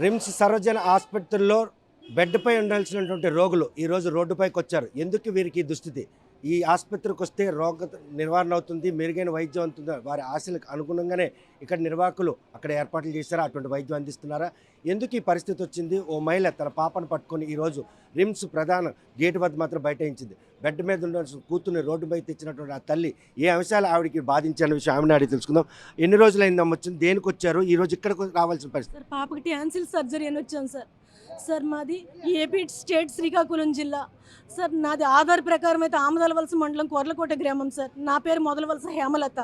RIMS సర్వజన ఆసుపత్రుల్లో బెడ్పై ఉండాల్సినటువంటి రోగులు ఈరోజు రోడ్డుపైకి వచ్చారు. ఎందుకు వీరికి ఈ దుస్థితి? ఈ ఆసుపత్రికి వస్తే రోగ నివారణ అవుతుంది, మెరుగైన వైద్యం అవుతుంది, వారి ఆశలకు అనుగుణంగానే ఇక్కడ నిర్వాహకులు అక్కడ ఏర్పాట్లు చేశారా? అటువంటి వైద్యం అందిస్తున్నారా? ఎందుకు ఈ పరిస్థితి వచ్చింది? ఓ మహిళ తన పాపను పట్టుకొని ఈరోజు రిమ్స్ ప్రధాన గేటు వద్ద మాత్రం బయటించింది. బెడ్ మీద ఉండాల్సిన కూతుర్ని రోడ్డుపై తెచ్చినటువంటి ఆ తల్లి ఏ అంశాలు ఆవిడికి బాధించిన విషయం ఆమెను అడిగి తెలుసుకుందాం. ఎన్ని రోజులైందమ్మ వచ్చింది? దేనికి వచ్చారు? ఈరోజు ఇక్కడికి రావాల్సిన పరిస్థితి? సార్ పాపకి ట్యాన్సిల్ సర్జరీ అని వచ్చాను సార్. సార్ మాది ఏపీ స్టేట్ శ్రీకాకుళం జిల్లా. సార్ నాది ఆధార్ ప్రకారం అయితే ఆమదలవలస మండలం కొర్లకోట గ్రామం సార్. నా పేరు మొదలవలస హేమలత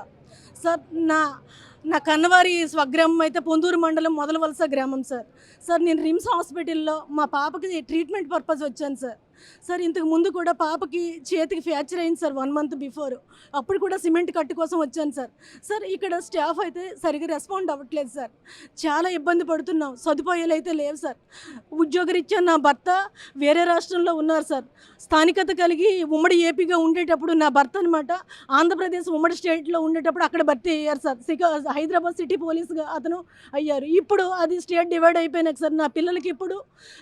సార్. నా కన్నవారి స్వగ్రామం అయితే పొందూరు మండలం మొదలవలస గ్రామం సార్. సార్ నేను రిమ్స్ హాస్పిటల్లో మా పాపకి ట్రీట్మెంట్ పర్పస్ వచ్చాను సార్. సార్ ఇంతకు ముందు కూడా పాపకి చేతికి ఫ్రాక్చర్ అయింది సార్ 1 month బిఫోర్. అప్పుడు కూడా సిమెంట్ కట్టు కోసం వచ్చాను సార్. సార్ ఇక్కడ స్టాఫ్ అయితే సరిగ్గా రెస్పాండ్ అవ్వట్లేదు సార్. చాలా ఇబ్బంది పడుతున్నాం. సదుపాయాలు అయితే లేవు సార్. ఉద్యోగరీత్యా నా భర్త వేరే రాష్ట్రంలో ఉన్నారు సార్. స్థానికత కలిగి ఉమ్మడి ఏపీగా ఉండేటప్పుడు నా భర్త అనమాట ఆంధ్రప్రదేశ్ ఉమ్మడి స్టేట్లో ఉండేటప్పుడు అక్కడ భర్తీ అయ్యారు సార్. హైదరాబాద్ సిటీ పోలీస్గా అతను అయ్యారు. ఇప్పుడు అది స్టేట్ డివైడ్ అయిపోయినాక సార్ నా పిల్లలకి ఇప్పుడు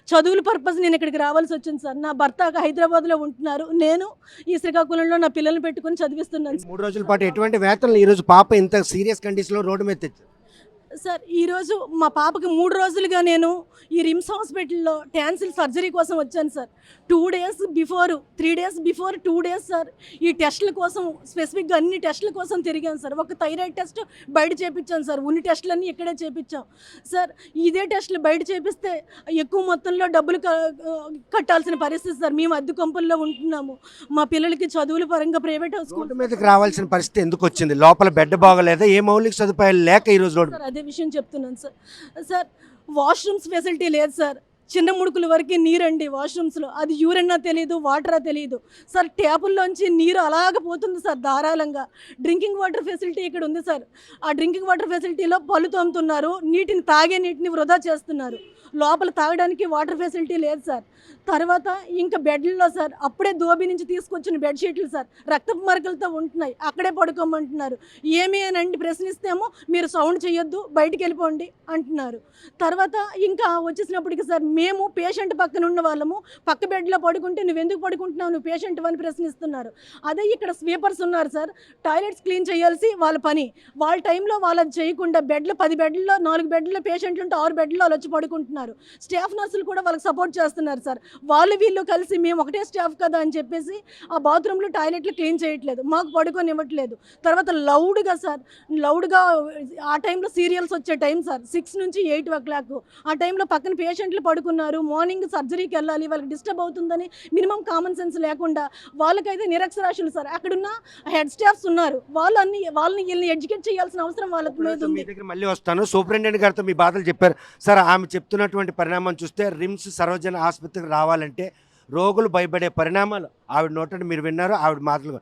చదువుల పర్పస్ నేను ఇక్కడికి రావాల్సి వచ్చింది సార్. నా భర్త హైదరాబాద్లో ఉంటున్నారు. నేను ఈ శ్రీకాకుళంలో నా పిల్లల్ని పెట్టుకుని చదివిస్తున్నాను. 3 రోజుల పాటు ఎటువంటి వేతనలు? ఈరోజు పాప ఇంత సీరియస్ కండిషన్లో రోడ్డు మీద తెచ్చారు సార్ ఈరోజు మా పాపకి 3 రోజులుగా నేను ఈ రిమ్స్ హాస్పిటల్లో ట్యాన్సిల్ సర్జరీ కోసం వచ్చాను sir. 2 days before 3 days before 2 days sir ఈ టెస్టుల కోసం స్పెసిఫిక్గా అన్ని టెస్టుల కోసం తిరిగాను సార్. ఒక థైరాయిడ్ టెస్ట్ బయట చేయించాను సార్. ఉన్ని టెస్టులన్నీ ఇక్కడే చేయించాం సార్. ఇదే టెస్టులు బయట చేపిస్తే ఎక్కువ మొత్తంలో డబ్బులు కట్టాల్సిన పరిస్థితి సార్. మేము అద్దె కొంపల్లో ఉంటున్నాము. మా పిల్లలకి చదువుల పరంగా ప్రైవేట్ రోడ్డు మీదకి రావాల్సిన పరిస్థితి ఎందుకు వచ్చింది? లోపల బెడ్ బాగోలేదా? ఏ మౌలిక సదుపాయాలు లేక ఈరోజు రోడ్డు? సార్ అదే విషయం చెప్తున్నాను సార్. సార్ వాష్రూమ్స్ ఫెసిలిటీ లేదు సార్. చిన్న ముడుకుల వరకు నీరండి వాష్రూమ్స్లో. అది యూరిన్నా తెలియదు, వాటరా తెలియదు సార్. ట్యాపుల్లోంచి నీరు అలాగ పోతుంది సార్ ధారాళంగా. డ్రింకింగ్ వాటర్ ఫెసిలిటీ ఇక్కడ ఉంది సార్. ఆ డ్రింకింగ్ వాటర్ ఫెసిలిటీలో పళ్ళు తోముతున్నారు, నీటిని తాగే నీటిని వృధా చేస్తున్నారు. లోపల తాగడానికి వాటర్ ఫెసిలిటీ లేదు సార్. తర్వాత ఇంకా బెడ్లలో సార్ అప్పుడే దోబి నుంచి తీసుకొచ్చిన బెడ్షీట్లు సార్ రక్తపు మరకలతో ఉంటున్నాయి. అక్కడే పడుకోమంటున్నారు. ఏమి అని అంటే ప్రశ్నిస్తేమో మీరు సౌండ్ చేయొద్దు, బయటికి వెళ్ళిపోండి అంటున్నారు. తర్వాత ఇంకా వచ్చేసినప్పటికీ సార్ మేము పేషెంట్ పక్కన ఉన్న వాళ్ళము పక్క బెడ్లో పడుకుంటే నువ్వెందుకు పడుకుంటున్నావు, నువ్వు పేషెంట్ అని ప్రశ్నిస్తున్నారు. అదే ఇక్కడ స్వీపర్స్ ఉన్నారు సార్. టాయిలెట్స్ క్లీన్ చేయాల్సి వాళ్ళ పని. వాళ్ళ టైంలో వాళ్ళది చేయకుండా బెడ్లు 10 బెడ్లలో 4 బెడ్లలో పేషెంట్లు ఉంటే 6 బెడ్లలో వాళ్ళు వచ్చి పడుకుంటున్నారు. స్టాఫ్ నర్సులు కూడా వాళ్ళకి సపోర్ట్ చేస్తున్నారు సార్. వాళ్ళు వీళ్ళు కలిసి మేము ఒకటే స్టాఫ్ కదా అని చెప్పేసి ఆ బాత్రూంలో టాయిలెట్లు క్లీన్ చేయట్లేదు, మాకు పడుకొని ఇవ్వట్లేదు. తర్వాత లౌడ్గా సార్ లౌడ్గా ఆ టైంలో సీరియల్స్ వచ్చే టైం సార్ 6 నుంచి 8 o'clock. ఆ టైంలో పక్కన పేషెంట్లు పడుకున్నారు. మార్నింగ్ సర్జరీకి వెళ్ళాలి, వాళ్ళకి డిస్టర్బ్ అవుతుందని మినిమం కామన్ సెన్స్ లేకుండా వాళ్ళకైతే నిరక్షరాస్యులు సార్. అక్కడున్న హెడ్ స్టాఫ్స్ ఉన్నారు, వాళ్ళని వీళ్ళని ఎడ్యుకేట్ చేయాల్సిన అవసరం వాళ్ళ మీద ఉంది. మళ్ళీ వస్తాను. సూపరింటెండెంట్ గారితో మీ బాధలు చెప్పారు సార్. ఆమె చెప్తున్నటువంటి పరిణామం చూస్తే రిమ్స్ సర్వజన ఆసుపత్రికి రావాలంటే రోగులు భయపడే పరిణామాలు ఆవిడ నోటని మీరు విన్నారు. ఆవిడ మాటలు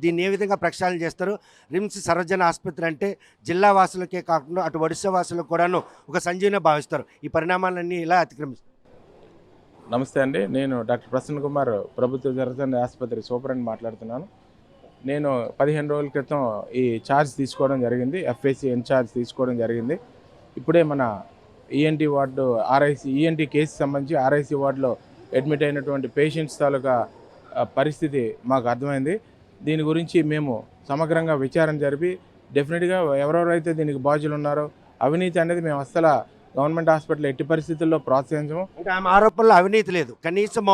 దీన్ని ఏ విధంగా ప్రక్షాళన చేస్తారు? రిమ్స్ సర్వజన ఆసుపత్రి అంటే జిల్లా వాసులకే కాకుండా అటు ఒడిశా వాసులకు కూడాను ఒక సంజీవన భావిస్తారు. ఈ పరిణామాలన్నీ ఇలా అతిక్రమిస్తారు. నమస్తే అండి, నేను డాక్టర్ ప్రసన్న కుమార్, ప్రభుత్వ సర్వజన ఆసుపత్రి సూపరింటెండెంట్ మాట్లాడుతున్నాను. నేను 15 రోజుల క్రితం ఈ ఛార్జ్ తీసుకోవడం జరిగింది, ఎఫ్ఏసి ఇన్ఛార్జ్ తీసుకోవడం జరిగింది. ఇప్పుడే మన ఈఎన్టీ వార్డు ఈఎన్టీ కేసు సంబంధించి ఆర్ఐసి వార్డులో అడ్మిట్ అయినటువంటి పేషెంట్స్ తాలూకా పరిస్థితి మాకు అర్థమైంది. దీని గురించి మేము సమగ్రంగా విచారణ జరిపి డెఫినెట్గా ఎవరెవరైతే దీనికి బాధ్యులు ఉన్నారో అవినీతి అనేది మేము అసలు గవర్నమెంట్ హాస్పిటల్ ఎట్టి పరిస్థితుల్లో ప్రోత్సహించము. అంటే ఆమె ఆరోపణలో అవినీతి లేదు, కనీసం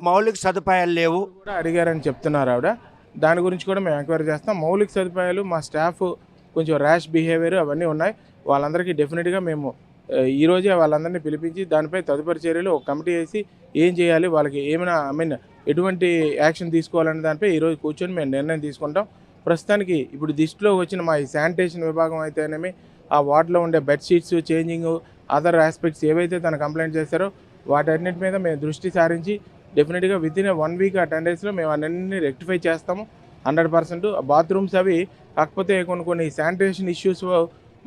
మౌలిక సదుపాయాలు లేవు కూడా అడిగారని చెప్తున్నారు ఆవిడ. దాని గురించి కూడా మేము ఎంక్వైరీ చేస్తాం. మౌలిక సదుపాయాలు, మా స్టాఫ్ కొంచెం ర్యాష్ బిహేవియర్ అవన్నీ ఉన్నాయి. వాళ్ళందరికీ డెఫినెట్గా మేము ఈరోజే వాళ్ళందరినీ పిలిపించి దానిపై తదుపరి చర్యలు ఒక కమిటీ వేసి ఏం చేయాలి, వాళ్ళకి ఏమైనా ఎటువంటి యాక్షన్ తీసుకోవాలనే దానిపై ఈరోజు కూర్చొని మేము నిర్ణయం తీసుకుంటాం. ప్రస్తుతానికి ఇప్పుడు దిష్టిలో వచ్చిన మా ఈ శానిటేషన్ విభాగం అయితేనేమి, ఆ వార్డులో ఉండే బెడ్షీట్స్ చేంజింగ్, అదర్ ఆస్పెక్ట్స్ ఏవైతే తను కంప్లైంట్ చేశారో వాటన్నిటి మీద మేము దృష్టి సారించి డెఫినెట్గా వితిన్ 1 week ఆ 10 daysలో మేము అన్నింటినీ రెక్టిఫై చేస్తాము 100%. బాత్రూమ్స్ అవి కాకపోతే కొన్ని శానిటేషన్ ఇష్యూస్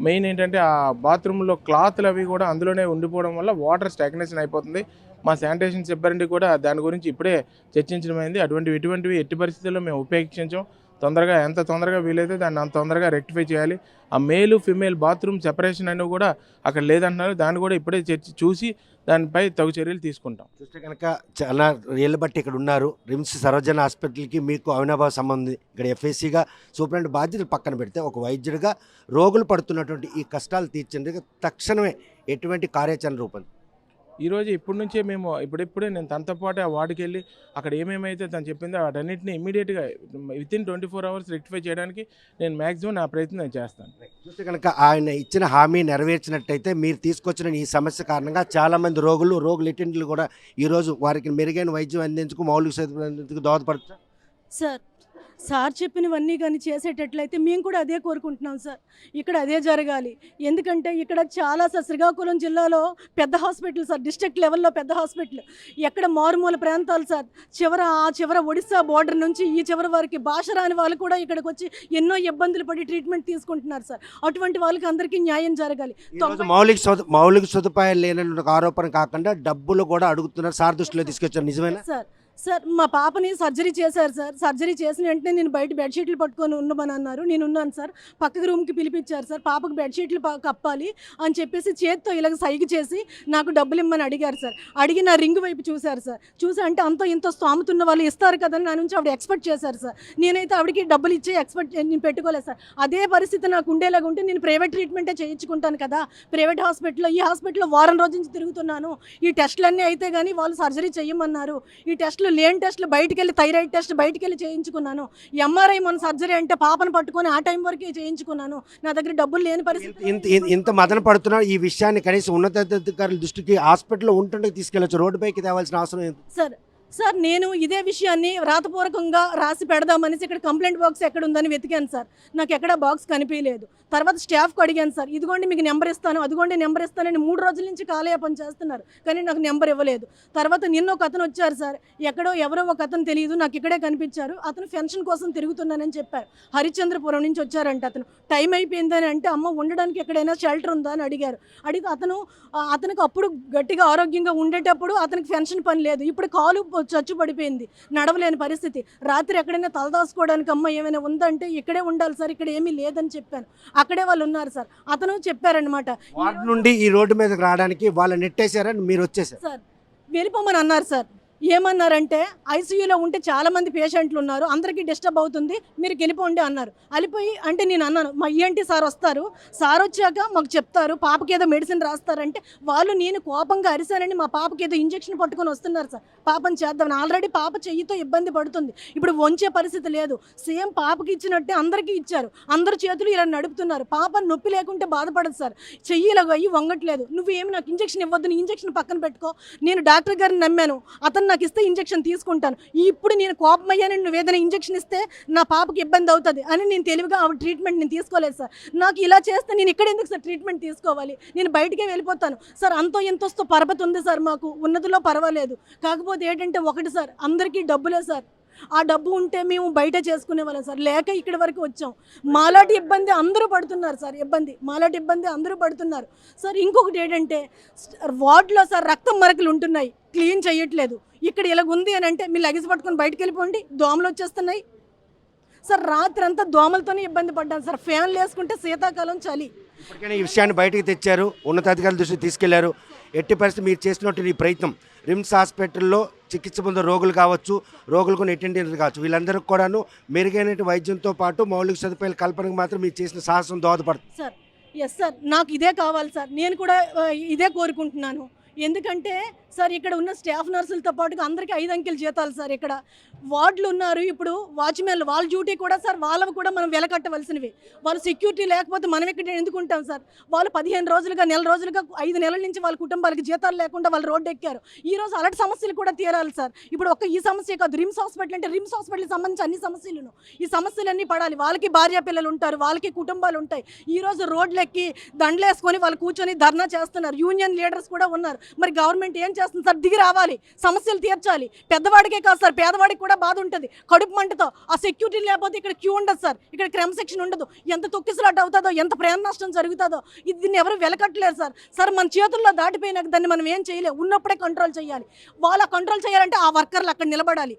మెయిన్ ఏంటంటే ఆ బాత్రూంలో క్లాత్లు అవి కూడా అందులోనే ఉండిపోవడం వల్ల వాటర్ స్టాగ్నేషన్ అయిపోతుంది. మా శానిటేషన్ సిబ్బంది కూడా దాని గురించి ఇప్పుడే చర్చించడమైంది. ఇటువంటివి ఎట్టి పరిస్థితుల్లో మేము ఉపేక్షించాం. తొందరగా ఎంత తొందరగా వీలైతే దాన్ని అంత తొందరగా రెక్టిఫై చేయాలి. ఆ మేలు ఫిమేల్ బాత్రూమ్ సెపరేషన్ అనేవి కూడా అక్కడ లేదంటున్నారు. దాన్ని కూడా ఇప్పుడే చూసి దానిపై తగు చర్యలు తీసుకుంటాం. చూస్తే కనుక చాలా ఏళ్ళ బట్టి ఇక్కడ ఉన్నారు. రిమ్స్ సర్వజన హాస్పిటల్కి మీకు అవినాభావ సంబంధం. ఇక్కడ ఎఫ్ఏసీగా సూపరింటెండెంట్ బాధ్యతలు పక్కన పెడితే ఒక వైద్యుడిగా రోగులు పడుతున్నటువంటి ఈ కష్టాలు తీర్చేందుకు తక్షణమే ఎటువంటి కార్యాచరణ రూపొంది. ఈరోజు ఇప్పటి నుంచే మేము ఇప్పుడే నేను తనతో పాటు ఆ వార్డుకి వెళ్ళి అక్కడ ఏమేమైతే తను చెప్పిందో వాటన్నిటిని ఇమీడియట్గా వితిన్ 24 hours రెక్టిఫై చేయడానికి నేను మ్యాక్సిమం నా ప్రయత్నం నేను చేస్తాను. చూస్తే కనుక ఆయన ఇచ్చిన హామీ నెరవేర్చినట్టయితే మీరు తీసుకొచ్చిన ఈ సమస్య కారణంగా చాలామంది రోగులు ఎటెండర్లు కూడా ఈరోజు వారికి మెరుగైన వైద్యం అందించుకు మౌలిక సదుపాయాలకు దోహదపడుతుంది. సార్ చెప్పినవన్నీ కానీ చేసేటట్లయితే మేము కూడా అదే కోరుకుంటున్నాం సార్. ఇక్కడ అదే జరగాలి. ఎందుకంటే ఇక్కడ చాలా సార్ శ్రీకాకుళం జిల్లాలో పెద్ద హాస్పిటల్ సార్, డిస్ట్రిక్ట్ లెవెల్లో పెద్ద హాస్పిటల్. ఎక్కడ మారుమూల ప్రాంతాలు సార్, చివర ఒడిశా బోర్డర్ నుంచి ఈ చివరి వరకు భాష రాని వాళ్ళు కూడా ఇక్కడికి వచ్చి ఎన్నో ఇబ్బందులు పడి ట్రీట్మెంట్ తీసుకుంటున్నారు సార్. అటువంటి వాళ్ళకి అందరికీ న్యాయం జరగాలి. మౌలిక సదుపాయాలు లేనటువంటి ఆరోపణ కాకుండా డబ్బులు కూడా అడుగుతున్నారు. సార్ దృష్టిలో తీసుకొచ్చారు, నిజమేనా? సార్ మా పాపని సర్జరీ చేశారు సార్. సర్జరీ చేసిన వెంటనే నేను బయట బెడ్షీట్లు పట్టుకొని ఉండమని అన్నారు. నేను ఉన్నాను సార్. పక్కకి రూమ్కి పిలిపించారు సార్. పాపకు బెడ్షీట్లు కప్పాలి అని చెప్పేసి చేత్తో ఇలాగ సైగ చేసి నాకు డబ్బులు ఇమ్మని అడిగారు సార్. అడిగి నా రింగ్ వైపు చూశారు సార్. చూసి అంటే అంతో ఇంత స్తోమతున్న వాళ్ళు ఇస్తారు కదని నా నుంచి ఆవిడ ఎక్స్పెక్ట్ చేశారు సార్. నేనైతే ఆవిడకి డబ్బులు ఇచ్చే నేను పెట్టుకోలేదు సార్. అదే పరిస్థితి నాకు ఉండేలాగా ఉంటే నేను ప్రైవేట్ ట్రీట్మెంటే చేయించుకుంటాను కదా. ప్రైవేట్ హాస్పిటల్లో ఈ హాస్పిటల్లో వారం రోజు నుంచి తిరుగుతున్నాను. ఈ టెస్టులన్నీ అయితే కానీ వాళ్ళు సర్జరీ చేయమన్నారు. ఈ టెస్టులు లేని టెస్టులు బయటికి వెళ్ళి థైరాయిడ్ టెస్ట్ బయటికి వెళ్ళి చేయించుకున్నాను. ఎంఆర్ఐ మన సర్జరీ అంటే పాపను పట్టుకొని ఆ టైం వరకే చేయించుకున్నాను. నా దగ్గర డబ్బులు లేని పరిస్థితి. ఇంత మదన పడుతున్నా ఈ విషయాన్ని కనీసం ఉన్నతాధికారుల దృష్టికి హాస్పిటల్లో ఉంటుండే తీసుకెళ్ళచ్చు, రోడ్డుపైకి తేవాల్సిన అవసరం ఏంటి? సార్ నేను ఇదే విషయాన్ని రాతపూర్వకంగా రాసి పెడదామనేసి ఇక్కడ కంప్లైంట్ బాక్స్ ఎక్కడ ఉందని వెతికాను సార్. నాకు ఎక్కడ బాక్స్ కనిపించలేదు. తర్వాత స్టాఫ్కి అడిగాను సార్, ఇదిగోండి మీకు నెంబర్ ఇస్తాను, అదిగోండి నెంబర్ ఇస్తానని 3 రోజుల నుంచి కాలయాపన చేస్తున్నారు, కానీ నాకు నెంబర్ ఇవ్వలేదు. తర్వాత నిన్న ఒక అతను వచ్చారు సార్, ఎవరో ఒక అతను తెలియదు, నాకు ఇక్కడే కనిపించారు. అతను పెన్షన్ కోసం తిరుగుతున్నానని చెప్పారు. హరిశ్చంద్రపురం నుంచి వచ్చారంట. అతను టైం అయిపోయిందని అంటే అమ్మ ఉండడానికి ఎక్కడైనా షెల్టర్ ఉందా అని అడిగారు. అడిగితే అతనికి అప్పుడు గట్టిగా ఆరోగ్యంగా ఉండేటప్పుడు అతనికి పెన్షన్ పని లేదు. ఇప్పుడు కాలు చచ్చు పడిపోయింది, నడవలేని పరిస్థితి. రాత్రి ఎక్కడైనా తలదాసుకోవడానికి అమ్మ ఏమైనా ఉందంటే ఇక్కడే ఉండాలి సార్, ఇక్కడ ఏమీ లేదని చెప్పాను. అక్కడే వాళ్ళు ఉన్నారు సార్. అతను చెప్పారనమాట, వార్డు నుండి ఈ రోడ్డు మీదకి రావడానికి వాళ్ళు నెట్టేశారని మీరు వచ్చేసారు సార్. వెళ్ళిపోమని అన్నారు సార్. ఏమన్నారంటే ఐసీయూలో ఉంటే చాలామంది పేషెంట్లు ఉన్నారు, అందరికీ డిస్టర్బ్ అవుతుంది, మీరు వెళ్ళిపోండి అన్నారు. వెళ్ళిపోయి అంటే నేను అన్నాను, మా ఈఎన్టీ సార్ వస్తారు, సార్ వచ్చాక మాకు చెప్తారు, పాపకి ఏదో మెడిసిన్ రాస్తారంటే వాళ్ళు నేను కోపంగా అరిశానని మా పాపకి ఏదో ఇంజెక్షన్ పట్టుకొని వస్తున్నారు సార్. పాపని చేద్దామని ఆల్రెడీ పాప చెయ్యితో ఇబ్బంది పడుతుంది, ఇప్పుడు వంచే పరిస్థితి లేదు. సేమ్ పాపకి ఇచ్చినట్టే అందరికీ ఇచ్చారు, అందరు చేతులు ఇలా నడుపుతున్నారు. పాప నొప్పి లేకుంటే బాధపడదు సార్, చెయ్యి ఇలా అయ్యి వంగట్లేదు. నువ్వేమి నాకు ఇంజెక్షన్ ఇవ్వద్దు, నీ ఇంజెక్షన్ పక్కన పెట్టుకో, నేను డాక్టర్ గారిని నమ్మాను, అతను నాకు ఇస్తే ఇంజెక్షన్ తీసుకుంటాను, ఇప్పుడు నేను కోపమయ్యానని నువ్వు ఏదైనా ఇంజెక్షన్ ఇస్తే నా పాపకి ఇబ్బంది అవుతుంది అని నేను తెలివిగా ఆ ట్రీట్మెంట్ నేను తీసుకోలేదు సార్. నాకు ఇలా చేస్తే నేను ఇక్కడ ఎందుకు సార్ ట్రీట్మెంట్ తీసుకోవాలి, నేను బయటికే వెళ్ళిపోతాను సార్. అంతో ఎంతొస్తో పరపతి ఉంది సార్, మాకు ఉన్నదిలో పర్వాలేదు. కాకపోతే ఏంటంటే ఒకటి సార్, అందరికీ డబ్బులే సార్. ఆ డబ్బు ఉంటే మేము బయట చేసుకునే వాళ్ళం సార్, లేక ఇక్కడి వరకు వచ్చాం. మాలాంటి ఇబ్బంది అందరూ పడుతున్నారు సార్, మాలాంటి ఇబ్బంది అందరూ పడుతున్నారు సార్. ఇంకొకటి ఏంటంటే వార్డులో సార్ రక్తం మరకలు ఉంటున్నాయి, క్లీన్ చేయట్లేదు. ఇక్కడ ఇలాగ ఉంది అని అంటే మీరు లగేజ్ పట్టుకొని బయటకు వెళ్ళిపోండి, దోమలు వచ్చేస్తున్నాయి సార్. రాత్రి అంతా దోమలతోనే ఇబ్బంది పడ్డాను సార్. ఫ్యాన్లు వేసుకుంటే శీతాకాలం చలి. ఇప్పటికైనా ఈ విషయాన్ని బయటకు తెచ్చారు, ఉన్నతాధికారుల దృష్టికి తీసుకెళ్లారు. ఎట్టి పరిస్థితి మీరు చేసినట్టు ఈ ప్రయత్నం రిమ్స్ హాస్పిటల్లో చికిత్స పొందే రోగులు కావచ్చు, రోగులకు అటెండెంట్లు కావచ్చు, వీళ్ళందరికీ కూడాను మెరుగైన వైద్యంతో పాటు మౌలిక సదుపాయాల కల్పనకు మాత్రం మీరు చేసిన సాహసం దోహదపడుతుంది సార్. ఎస్ సార్, నాకు ఇదే కావాలి సార్. నేను కూడా ఇదే కోరుకుంటున్నాను. ఎందుకంటే సార్ ఇక్కడ ఉన్న స్టాఫ్ నర్సులతో పాటుగా అందరికీ 5 అంకెల జీతాలు సార్. ఇక్కడ వార్డులు ఉన్నారు, ఇప్పుడు వాచ్మెన్లు, వాళ్ళ డ్యూటీ కూడా సార్ వాళ్ళవి కూడా మనం వెలకట్టవలసినవి. వాళ్ళు సెక్యూరిటీ లేకపోతే మనం ఇక్కడ ఎందుకు ఉంటాం సార్. వాళ్ళు 15 రోజులుగా, నెల రోజులుగా, 5 నెలల నుంచి వాళ్ళ కుటుంబాలకి జీతాలు లేకుండా వాళ్ళు రోడ్డు ఎక్కారు. ఈ రోజు అలాంటి సమస్యలు కూడా తీరాలి సార్. ఇప్పుడు ఈ సమస్య కాదు, రిమ్స్ హాస్పిటల్ అంటే రిమ్స్ హాస్పిటల్కి సంబంధించి అన్ని సమస్యలను, ఈ సమస్యలన్నీ పడాలి. వాళ్ళకి భార్య పిల్లలు ఉంటారు, వాళ్ళకి కుటుంబాలు ఉంటాయి. ఈ రోజు రోడ్లు ఎక్కి దండలేసుకొని వాళ్ళు కూర్చొని ధర్నా చేస్తున్నారు. యూనియన్ లీడర్స్ కూడా ఉన్నారు. మరి గవర్నమెంట్ ఏం చేస్తుంది సార్. దిగి రావాలి, సమస్యలు తీర్చాలి. పెద్దవాడికే కాదు సార్, పేదవాడికి కూడా బాధ ఉంటుంది. కడుపు మంటతో ఆ సెక్యూరిటీ లేకపోతే ఇక్కడ క్యూ ఉండదు సార్, ఇక్కడ క్రమశిక్షణ ఉండదు. ఎంత తొక్కిసలాట అవుతుందో, ఎంత ప్రాణ నష్టం జరుగుతుందో దీన్ని ఎవరు వెలకట్టలేరు సార్. సార్ మన చేతుల్లో దాటిపోయినాక దాన్ని మనం ఏం చేయలేము. ఉన్నప్పుడే కంట్రోల్ చేయాలి. వాళ్ళ కంట్రోల్ చేయాలంటే ఆ వర్కర్లు అక్కడ నిలబడాలి.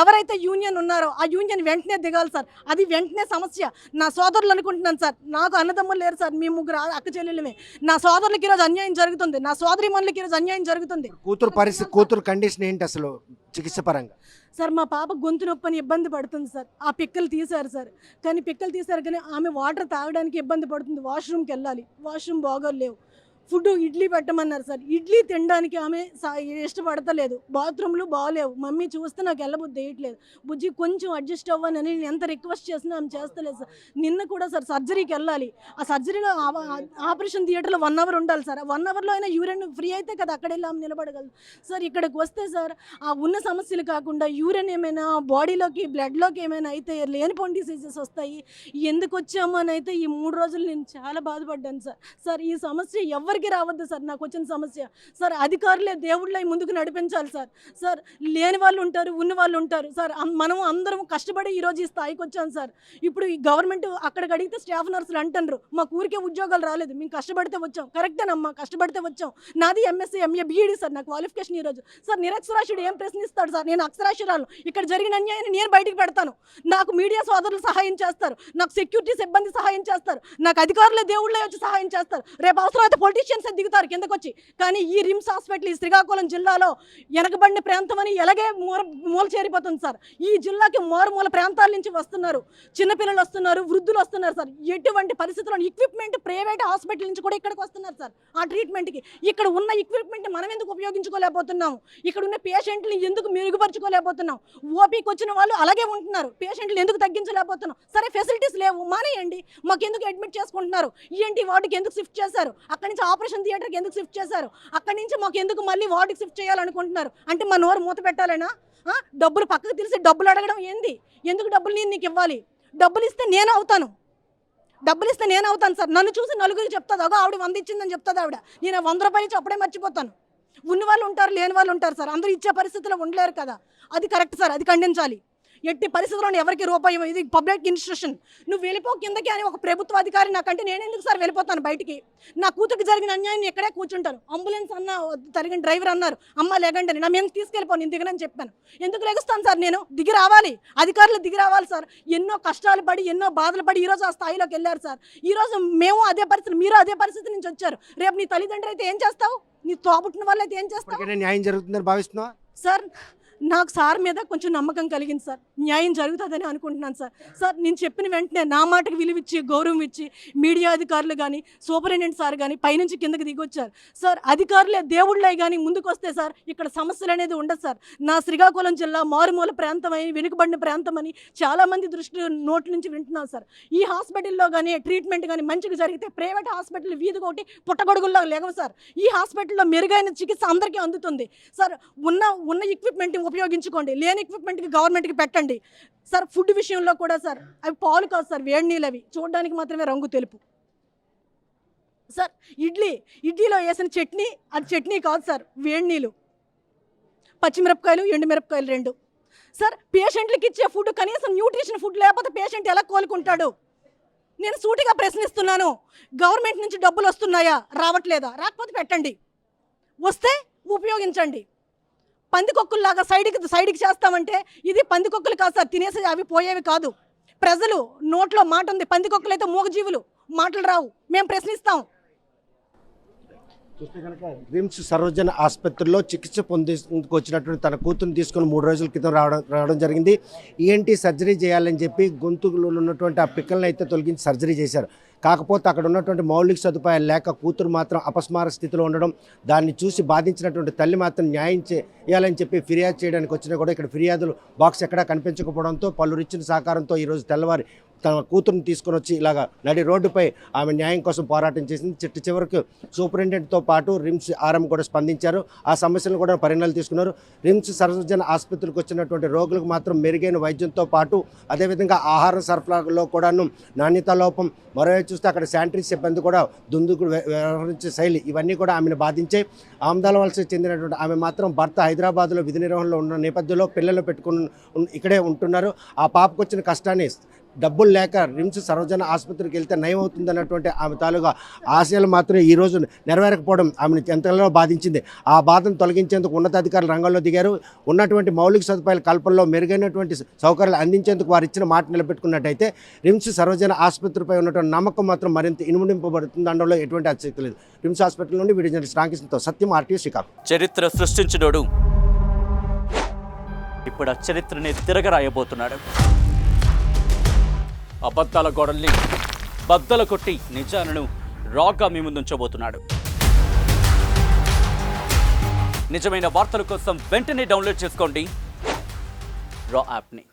ఎవరైతే యూనియన్ ఉన్నారో ఆ యూనియన్ వెంటనే దిగాలి సార్. అది వెంటనే సమస్య. నా సోదరులు అనుకుంటున్నాను సార్, నాకు అన్నదమ్ములు లేరు సార్, మీ ముగ్గురు అక్క చెల్లెలమే. నా సోదరులకి ఈరోజు అన్యాయం జరుగుతుంది, నా సోదరి మనులకి ఈరోజు అన్యాయం జరుగుతుంది. కూతురు పరిస్థితి, కూతురు కండిషన్ ఏంటి అసలు చికిత్స పరంగా? సార్ మా పాప గొంతు నొప్పని ఇబ్బంది పడుతుంది సార్. ఆ పిక్కలు తీశారు సార్, కానీ ఆమె వాటర్ తాగడానికి ఇబ్బంది పడుతుంది. వాష్రూమ్కి వెళ్ళాలి, వాష్రూమ్ బాగోలేవు. ఫుడ్ ఇడ్లీ పెట్టమన్నారు సార్, ఇడ్లీ తినడానికి ఆమె ఇష్టపడతలేదు. బాత్రూమ్లు బాగలేవు. మమ్మీ చూస్తే నాకు వెళ్ళబుద్ధి వేయట్లేదు, బుజ్జి కొంచెం అడ్జస్ట్ అవ్వనని నేను ఎంత రిక్వెస్ట్ చేసినా ఆమె చేస్తలేదు సార్. నిన్న కూడా సార్ సర్జరీకి వెళ్ళాలి. ఆ సర్జరీలో ఆపరేషన్ థియేటర్లో 1 అవర్ ఉండాలి సార్. 1 అవర్లో అయినా యూరిన్ ఫ్రీ అయితే కదా అక్కడ వెళ్ళి ఆమె నిలబడగలదు సార్. ఇక్కడికి వస్తే సార్ ఆ ఉన్న సమస్యలు కాకుండా యూరిన్ ఏమైనా బాడీలోకి బ్లడ్లోకి ఏమైనా అయితే లేనిపోని డిసీజెస్ వస్తాయి. ఎందుకు వచ్చాము అని అయితే ఈ 3 రోజులు నేను చాలా బాధపడ్డాను సార్. సార్ ఈ సమస్య ఎవరికి రావద్దు సార్, నాకు వచ్చిన సమస్య సార్. అధికారులే దేవుళ్ళై ముందుకు నడిపించాలి సార్. సార్ లేని వాళ్ళు ఉంటారు, ఉన్న వాళ్ళు ఉంటారు సార్. మనం అందరం కష్టపడి ఈరోజు ఈ స్థాయికి వచ్చాం సార్. ఇప్పుడు ఈ గవర్నమెంట్ అక్కడికి అడిగితే స్టాఫ్ నర్సులు అంటారు మాకు ఊరికే ఉద్యోగాలు రాలేదు, మేము కష్టపడితే వచ్చాం. కరెక్టేనమ్మా, కష్టపడితే వచ్చాం. నాది ఎంఎస్సీ ఎంఏ బీఈడీ సార్, నా క్వాలిఫికేషన్ ఈరోజు. సార్ నిరక్షరాస్యుడు ఏం ప్రశ్నిస్తాడు సార్? నేను అక్షరాస్యురాలు. ఇక్కడ జరిగిన అన్యాయాన్ని నేను బయటికి పెడతాను. నాకు మీడియా సోదరులు సహాయం చేస్తారు, నాకు సెక్యూరిటీ సిబ్బంది సహాయం చేస్తారు, నాకు అధికారులే దేవుళ్ళే వచ్చి సహాయం చేస్తారు. రేపు అవసరమైతే పొలిటీషియన్స్ దిగుతారు కిందకు వచ్చి. కానీ ఈ రిమ్స్ హాస్పిటల్ ఈ శ్రీకాకుళం జిల్లాలో వెనకబడిన ప్రాంతం అని ఎలాగే మూల చేరిపోతుంది సార్. ఈ జిల్లాకి మారుమూల ప్రాంతాల నుంచి వస్తున్నారు, చిన్నపిల్లలు వస్తున్నారు, వృద్ధులు వస్తున్నారు సార్. ఎటువంటి పరిస్థితుల్లో ఎక్విప్మెంట్ ప్రైవేట్ హాస్పిటల్ నుంచి కూడా ఇక్కడికి వస్తున్నారు సార్ ఆ ట్రీట్మెంట్కి. ఇక్కడ ఉన్న ఎక్విప్మెంట్ మనం ఎందుకు ఉపయోగించుకోలేకపోతున్నాము? ఇక్కడ ఉన్న పేషెంట్ని ఎందుకు మెరుగుపరుచుకోలేకపోతున్నాం? ఓపీకి వచ్చిన వాళ్ళు అలాగే ఉంటున్నారు, పేషెంట్లు ఎందుకు తగ్గించలేకపోతున్నాం? సరే ఫెసిలిటీస్ లేవు, మానేయండి. మాకు ఎందుకు అడ్మిట్ చేసుకుంటున్నారు? ఈఎన్టీ వార్డుకి ఎందుకు షిఫ్ట్ చేశారు? అక్కడి నుంచి ఆపరేషన్ థియేటర్కి ఎందుకు షిఫ్ట్ చేశారు? అక్కడి నుంచి మాకు ఎందుకు మళ్ళీ వార్డుకి షిఫ్ట్ చేయాలనుకుంటున్నారు? అంటే మా నోరు మూత పెట్టాలనా? డబ్బులు పక్కకు తెలిసి డబ్బులు అడగడం ఏంది? ఎందుకు డబ్బులు నేను నీకు ఇవ్వాలి? డబ్బులు ఇస్తే నేను అవుతాను సార్. నన్ను చూసి నలుగురు చెప్తుంది అగో ఆవిడ 100 ఇచ్చిందని చెప్తుంది ఆవిడ. నేను 100 రూపాయలు ఇచ్చి అప్పుడే మర్చిపోతాను. ఉన్న వాళ్ళు ఉంటారు, లేని వాళ్ళు ఉంటారు సార్. అందరూ ఇచ్చే పరిస్థితిలో ఉండలేరు కదా. అది కరెక్ట్ సార్, అది ఖండించాలి. ఎట్టి పరిస్థితుల్లో ఎవరికి రూపాయి, ఇది పబ్లిక్ ఇన్స్టిట్యూషన్, నువ్వు వెళ్ళిపో కిందకి అని ఒక ప్రభుత్వ అధికారి నాకంటే నేను ఎందుకు సార్ వెళ్ళిపోతాను బయటికి? నా కూతురికి జరిగిన అన్యాయం ఎక్కడే కూర్చుంటాను. అంబులెన్స్ అన్న తరిగిన డ్రైవర్ అన్నారు, అమ్మ లేకండి నా మేము తీసుకెళ్ళిపో, నేను దిగనని చెప్పాను. ఎందుకు లెగుస్తాను సార్? నేను దిగి రావాలి, అధికారులు దిగి రావాలి సార్. ఎన్నో కష్టాలు పడి, ఎన్నో బాధలు పడి ఈరోజు ఆ స్థాయిలోకి వెళ్ళారు సార్. ఈరోజు మేము అదే పరిస్థితి, మీరు అదే పరిస్థితి నుంచి వచ్చారు. రేపు నీ తల్లిదండ్రులు అయితే ఏం చేస్తావు? నీ తోబుట్టిన వాళ్ళు అయితే ఏం చేస్తావు? న్యాయం జరుగుతుందని భావిస్తున్నా సార్. నాకు సార్ మీద కొంచెం నమ్మకం కలిగింది సార్, న్యాయం జరుగుతుందని అనుకుంటున్నాను సార్. సార్ నేను చెప్పిన వెంటనే నా మాటకు విలువిచ్చి గౌరవం ఇచ్చి మీడియా అధికారులు కానీ సూపరింటెండెంట్ సార్ కానీ పైనుంచి కిందకి దిగొచ్చారు సార్. అధికారులే దేవుళ్ళే కానీ ముందుకు వస్తే సార్ ఇక్కడ సమస్యలు అనేది ఉండదు సార్. నా శ్రీకాకుళం జిల్లా మారుమూల ప్రాంతం అని, వెనుకబడిన ప్రాంతం అని చాలామంది నోట్ల నుంచి వింటున్నాం సార్. ఈ హాస్పిటల్లో కానీ ట్రీట్మెంట్ కానీ మంచిగా జరిగితే ప్రైవేట్ హాస్పిటల్ వీధికొకటి పుట్టగొడుగుల్లో లేవు సార్. ఈ హాస్పిటల్లో మెరుగైన చికిత్స అందరికీ అందుతుంది సార్. ఉన్న ఎక్విప్మెంట్ ఉపయోగించుకోండి, లేని ఎక్విప్మెంట్కి గవర్నమెంట్కి పెట్టండి సార్. ఫుడ్ విషయంలో కూడా సార్ అవి పాలు కాదు సార్, వేడి నీళ్ళు, అవి చూడడానికి మాత్రమే రంగు తెలుపు సార్. ఇడ్లీలో వేసిన చట్నీ అది చట్నీ కాదు సార్, వేడి నీళ్ళు, పచ్చిమిరపకాయలు ఎండుమిరపకాయలు 2 సార్. పేషెంట్లకి ఇచ్చే ఫుడ్ కనీసం న్యూట్రిషన్ ఫుడ్ లేకపోతే పేషెంట్ ఎలా కోలుకుంటాడు? నేను సూటిగా ప్రశ్నిస్తున్నాను. గవర్నమెంట్ నుంచి డబ్బులు వస్తున్నాయా? రావట్లేదా? రాకపోతే పెట్టండి, వస్తే ఉపయోగించండి. పందికొక్కుల్లాగా సైడ్కి చేస్తామంటే ఇది పందికొక్కులు కాదు సార్, తినేసి అవి పోయేవి కాదు. ప్రజలు నోట్లో మాట ఉంది, పందికొక్కులు అయితే మూగజీవులు, మాటలు రావు. మేము ప్రశ్నిస్తాం. చూస్తే కనుక రిమ్స్ సర్వజన ఆసుపత్రిలో చికిత్స పొందేందుకు వచ్చినటువంటి తన కూతురుని తీసుకొని 3 రోజుల క్రితం రావడం జరిగింది. ఈఎన్టీ సర్జరీ చేయాలని చెప్పి గొంతులో ఉన్నటువంటి ఆ పిక్కలను అయితే తొలగించి సర్జరీ చేశారు. కాకపోతే అక్కడ ఉన్నటువంటి మౌలిక సదుపాయాలు లేక కూతురు మాత్రం అపస్మార స్థితిలో ఉండడం, దాన్ని చూసి బాధించినటువంటి తల్లి మాత్రం న్యాయం చేయాలని చెప్పి ఫిర్యాదు చేయడానికి వచ్చినా కూడా ఇక్కడ ఫిర్యాదులు బాక్స్ ఎక్కడా కనిపించకపోవడంతో పలువురు ఇచ్చిన సహకారంతో ఈరోజు తెల్లవారి తన కూతురుని తీసుకొని వచ్చి ఇలాగా నడి రోడ్డుపై ఆమె న్యాయం కోసం పోరాటం చేసింది. చివరికి సూపరింటెండెంట్తో పాటు రిమ్స్ ఆర్ఎం కూడా స్పందించారు. ఆ సమస్యలను కూడా పరిణామాలు తీసుకున్నారు. రిమ్స్ సర్వజన ఆసుపత్రికి వచ్చినటువంటి రోగులకు మాత్రం మెరుగైన వైద్యంతో పాటు అదేవిధంగా ఆహార సరఫరాలో కూడాను నాణ్యతా లోపం, మరోవైపు చూస్తే అక్కడ శానిటరీ సిబ్బంది కూడా దుందుకు వ్యవహరించే శైలి ఇవన్నీ కూడా ఆమెను బాధించాయి. ఆమదాలవలసకి చెందినటువంటి ఆమె మాత్రం భర్త హైదరాబాద్లో విధి నిర్వహణలో ఉన్న నేపథ్యంలో పిల్లలు పెట్టుకుని ఇక్కడే ఉంటున్నారు. ఆ పాపకు వచ్చిన కష్టాన్ని డబ్బులు లేక రిమ్స్ సర్వజన ఆసుపత్రికి వెళ్తే నయం అవుతుంది అన్నటువంటి ఆమె తాలూగా ఆశయాలు మాత్రం ఈరోజు నెరవేరకపోవడం ఆమెను ఎంతలో బాధించింది. ఆ బాధను తొలగించేందుకు ఉన్నతాధికారులు రంగంలో దిగారు. ఉన్నటువంటి మౌలిక సదుపాయాల కల్పనలో మెరుగైనటువంటి సౌకర్యాలు అందించేందుకు వారు ఇచ్చిన మాట నిలబెట్టుకున్నట్టయితే రిమ్స్ సర్వజన ఆసుపత్రిపై ఉన్నటువంటి నమ్మకం మాత్రం మరింత ఇనుముడింపబడుతుంది అనడంలో ఎటువంటి అతిశక్తి లేదు. రిమ్స్ హాస్పిటల్ నుండి వీడియో జర్నలిస్ట్ రామకృష్ణతో సత్యం, RTV శ్రీకాకుళం. చరిత్ర సృష్టించినోడు ఇప్పుడు ఆ చరిత్రని తిరగరాయబోతున్నాడు. అబద్ధాల గోడల్ని బద్దలు కొట్టి నిజాలను రాగా మీ ముందుంచబోతున్నాడు. నిజమైన వార్తల కోసం వెంటనే డౌన్లోడ్ చేసుకోండి రా యాప్ని.